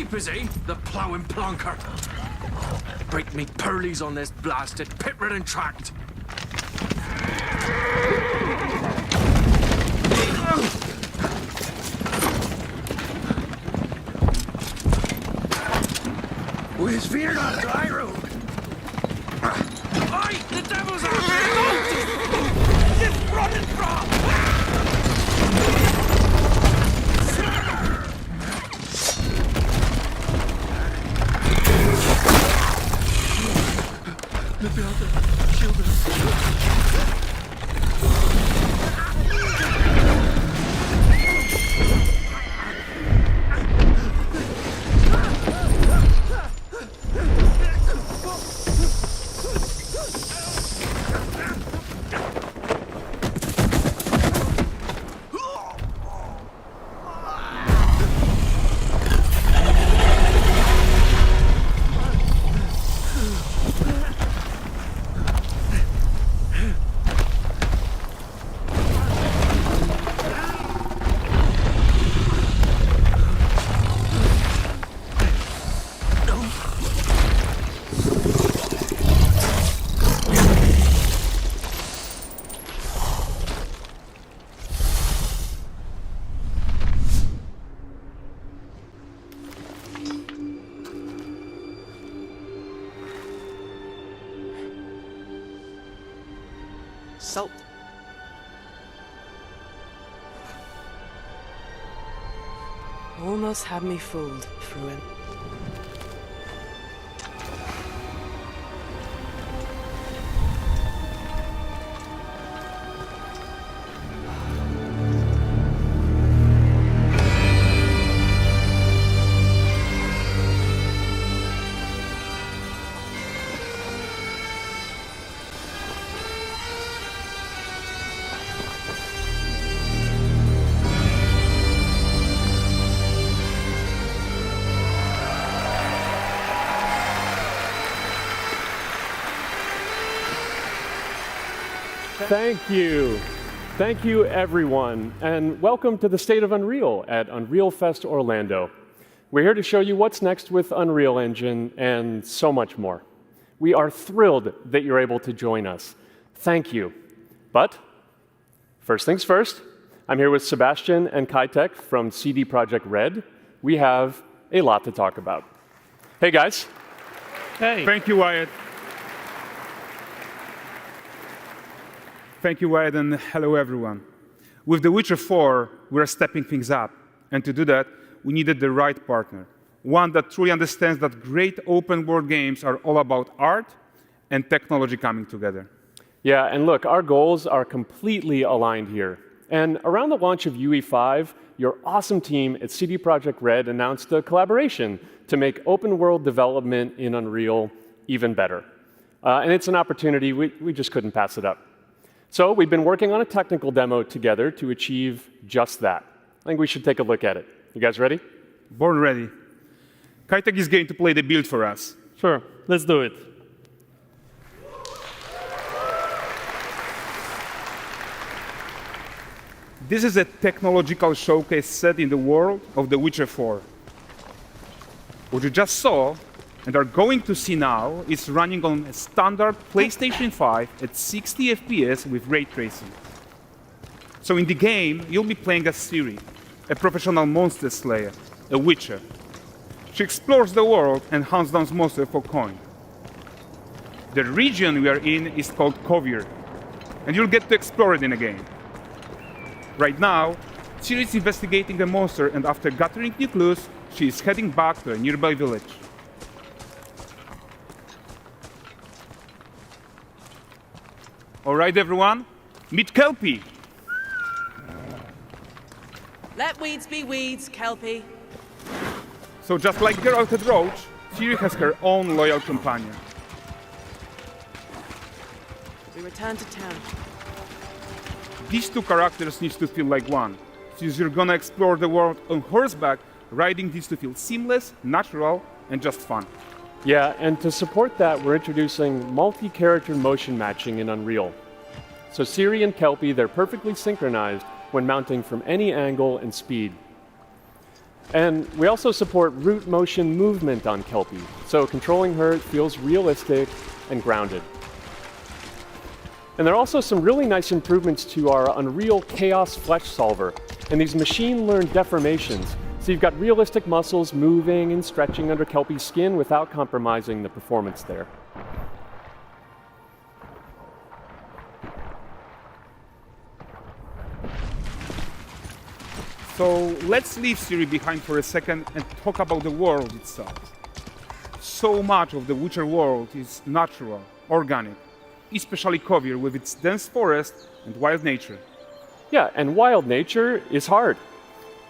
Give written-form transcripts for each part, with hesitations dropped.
deep, is he? The ploughing plonker. Break me pearlies on this blasted pit-ridden tract. With fear not dry road. Aye, the devil's after you! This running from! The builder, shield us. Salt. Almost had me fooled, Fruin. Thank you. Thank you, everyone, and welcome to the State of Unreal at Unreal Fest Orlando. We're here to show you what's next with Unreal Engine and so much more. We are thrilled that you're able to join us. Thank you. But first things first, I'm here with Sebastian and Kaitek from CD Projekt Red. We have a lot to talk about. Hey, guys. Hey. Thank you, Wyatt. Thank you, Wyatt, and hello, everyone. With The Witcher 4, we're stepping things up. And to do that, we needed the right partner, one that truly understands that great open-world games are all about art and technology coming together. Yeah, and look, our goals are completely aligned here. And around the launch of UE5, your awesome team at CD Projekt Red announced a collaboration to make open-world development in Unreal even better. And it's an opportunity, we just couldn't pass it up. So we've been working on a technical demo together to achieve just that. I think we should take a look at it. You guys ready? Born ready. Kaitek is going to play the build for us. Sure, let's do it. This is a technological showcase set in the world of The Witcher 4. What you just saw and are going to see now is running on a standard PlayStation 5 at 60 FPS with ray tracing. So in the game, you'll be playing as Ciri, a professional monster slayer, a witcher. She explores the world and hunts down monsters for coin. The region we are in is called Kovir, and you'll get to explore it in a game. Right now, Ciri is investigating a monster, and after gathering new clues, she is heading back to a nearby village. All right, everyone, meet Kelpie. Let weeds be weeds, Kelpie. So just like Geralt had Roach, Ciri has her own loyal companion. We return to town. These two characters need to feel like one. Since you're gonna explore the world on horseback, riding needs to feel seamless, natural, and just fun. Yeah, and to support that, we're introducing multi-character motion matching in Unreal. So Ciri and Kelpie, they're perfectly synchronized when mounting from any angle and speed. And we also support root motion movement on Kelpie, so controlling her feels realistic and grounded. And there are also some really nice improvements to our Unreal Chaos Flesh Solver and these machine-learned deformations. So you've got realistic muscles moving and stretching under Kelpie's skin without compromising the performance there. So let's leave Siri behind for a second and talk about the world itself. So much of the Witcher world is natural, organic, especially Kovir with its dense forest and wild nature. Yeah, and wild nature is hard.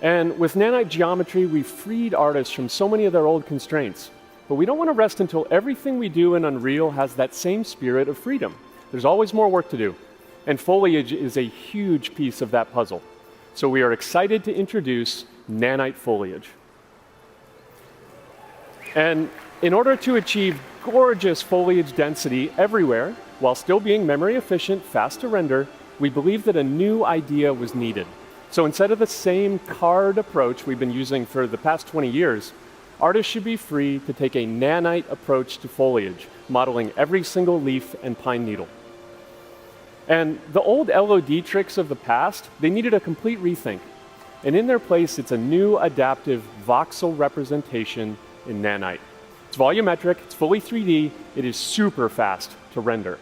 And with nanite geometry, we've freed artists from so many of their old constraints. But we don't want to rest until everything we do in Unreal has that same spirit of freedom. There's always more work to do. And foliage is a huge piece of that puzzle. So we are excited to introduce nanite foliage. And in order to achieve gorgeous foliage density everywhere, while still being memory efficient, fast to render, we believe that a new idea was needed. So instead of the same card approach we've been using for the past 20 years, artists should be free to take a nanite approach to foliage, modeling every single leaf and pine needle. And the old LOD tricks of the past, they needed a complete rethink. And in their place, it's a new adaptive voxel representation in nanite. It's volumetric, it's fully 3D, it is super fast to render.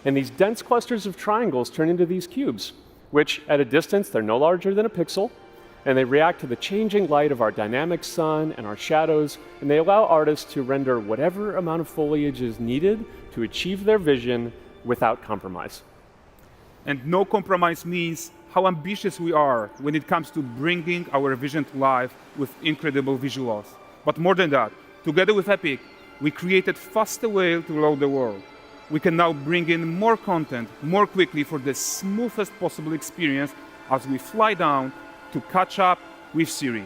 And these dense clusters of triangles turn into these cubes, which at a distance, they're no larger than a pixel, and they react to the changing light of our dynamic sun and our shadows, and they allow artists to render whatever amount of foliage is needed to achieve their vision without compromise. And no compromise means how ambitious we are when it comes to bringing our vision to life with incredible visuals. But more than that, together with Epic, we created faster way to load the world. We can now bring in more content more quickly for the smoothest possible experience as we fly down to catch up with Siri.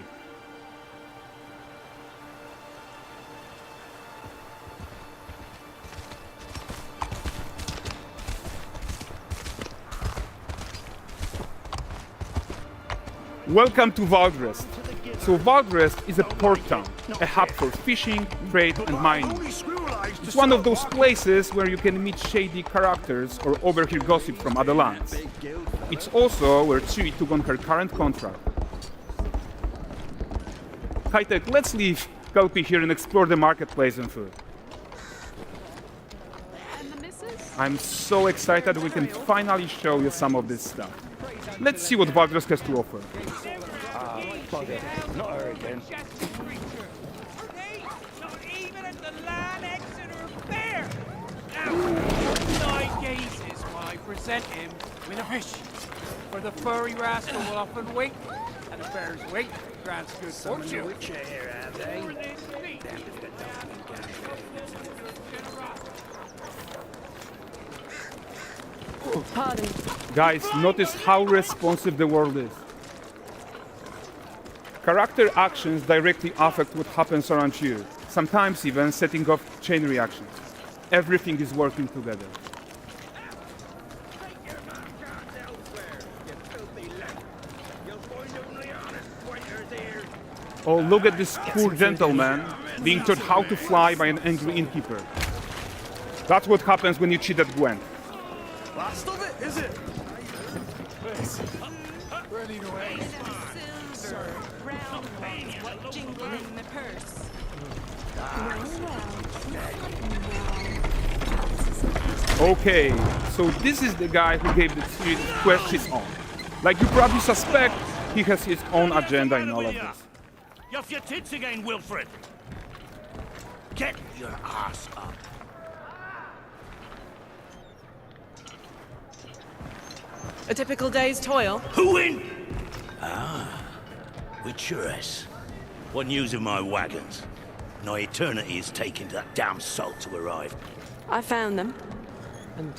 Welcome to Valdrest. So Valdrest is a port town, a hub for fishing, trade and mining. It's one of those places where you can meet shady characters or overhear gossip from other lands. It's also where Ciri took on her current contract. High-tech, let's leave Kelpie here and explore the marketplace and food. I'm so excited we can finally show you some of this stuff. Let's see what Valdrest has to offer. Not her again. Not even at the land Exeter Fair! Now, 9 gazes while I present him with a fish. For the furry rascal will often wink, and a bear's weight grants good fortune. Pardon. Guys, notice how responsive the world is. Character actions directly affect what happens around you, sometimes even setting off chain reactions. Everything is working together. Oh, look at this poor gentleman being taught how to fly by an angry innkeeper. That's what happens when you cheat at Gwent. Last of it, is it? Ready to wait. Jingling the purse. Okay, so this is the guy who gave the series quest his own. Like you probably suspect, he has his own agenda in all of this. You're off your tits again, Wilfred. Get your ass up. A typical day's toil. Who in? Witcheress. What news of my wagons? No eternity is taking that damn salt to arrive. I found them. And,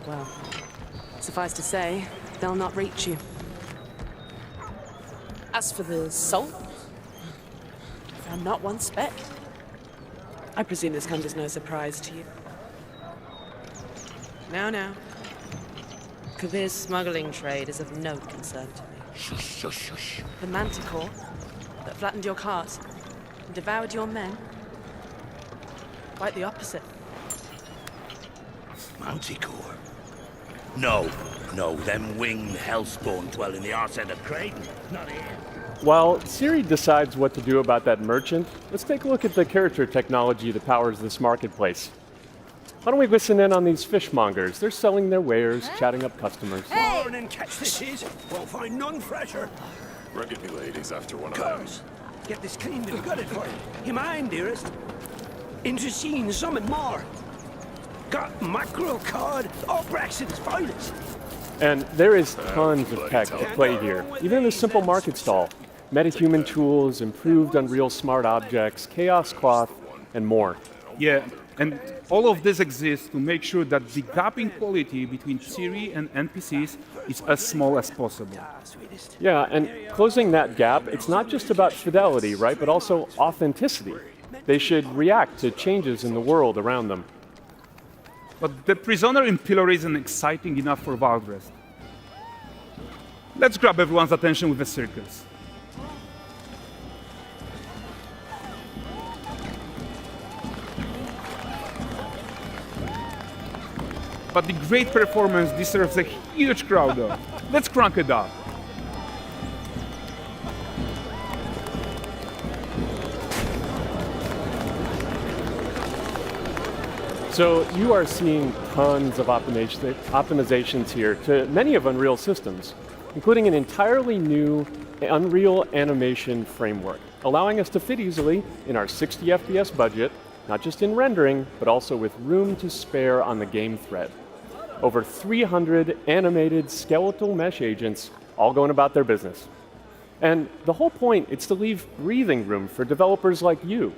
well, suffice to say, they'll not reach you. As for the salt, I found not one speck. I presume this comes as no surprise to you. Now. Kovir's smuggling trade is of no concern to me. Shush, shush, shush. The Manticore, that flattened your cars and devoured your men. Quite the opposite. Manticore? No, them winged hellspawn dwell in the arse end of Creighton, not here. While Siri decides what to do about that merchant, let's take a look at the character technology that powers this marketplace. Why don't we listen in on these fishmongers? They're selling their wares, chatting up customers. Morning, catch this is. Won't find none fresher. Rugged me ladies after one of them. Course. Get this cleaned and gutted for you. You mind, dearest? Into seeing something more. Got mackerel cod, all Braxton's finest. And there is tons of tech to play here, even in a simple market stall. Metahuman tools, improved Unreal smart objects, chaos cloth, and more. Yeah, and all of this exists to make sure that the gap in quality between Siri and NPCs is as small as possible. Yeah, and closing that gap, it's not just about fidelity, right, but also authenticity. They should react to changes in the world around them. But the prisoner in pillory isn't exciting enough for Valdrest. Let's grab everyone's attention with a circus. But the great performance deserves a huge crowd though. Let's crank it up. So you are seeing tons of optimizations here to many of Unreal's systems, including an entirely new Unreal animation framework, allowing us to fit easily in our 60 FPS budget, not just in rendering, but also with room to spare on the game thread. Over 300 animated skeletal mesh agents all going about their business. And the whole point is to leave breathing room for developers like you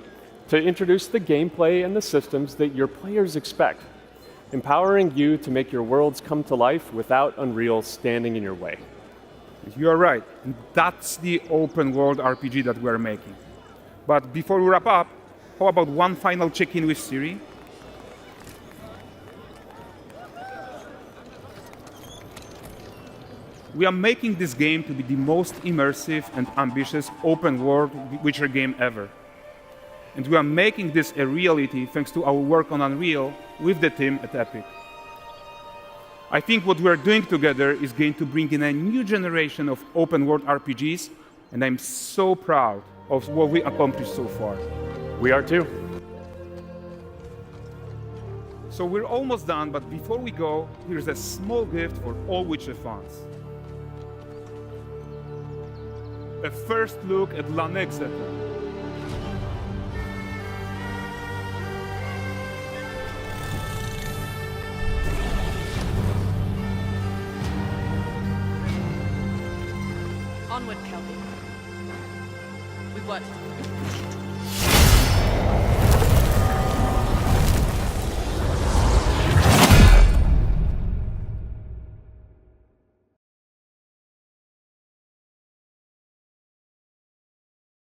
to introduce the gameplay and the systems that your players expect, empowering you to make your worlds come to life without Unreal standing in your way. You are right, and that's the open world RPG that we're making. But before we wrap up, how about one final check-in with Siri? We are making this game to be the most immersive and ambitious open world Witcher game ever. And we are making this a reality thanks to our work on Unreal with the team at Epic. I think what we are doing together is going to bring in a new generation of open world RPGs, and I'm so proud of what we accomplished so far. We are too. So we're almost done, but before we go, here's a small gift for all Witcher fans. A first look at Lanexeter. Onward, Kelby. We've worked.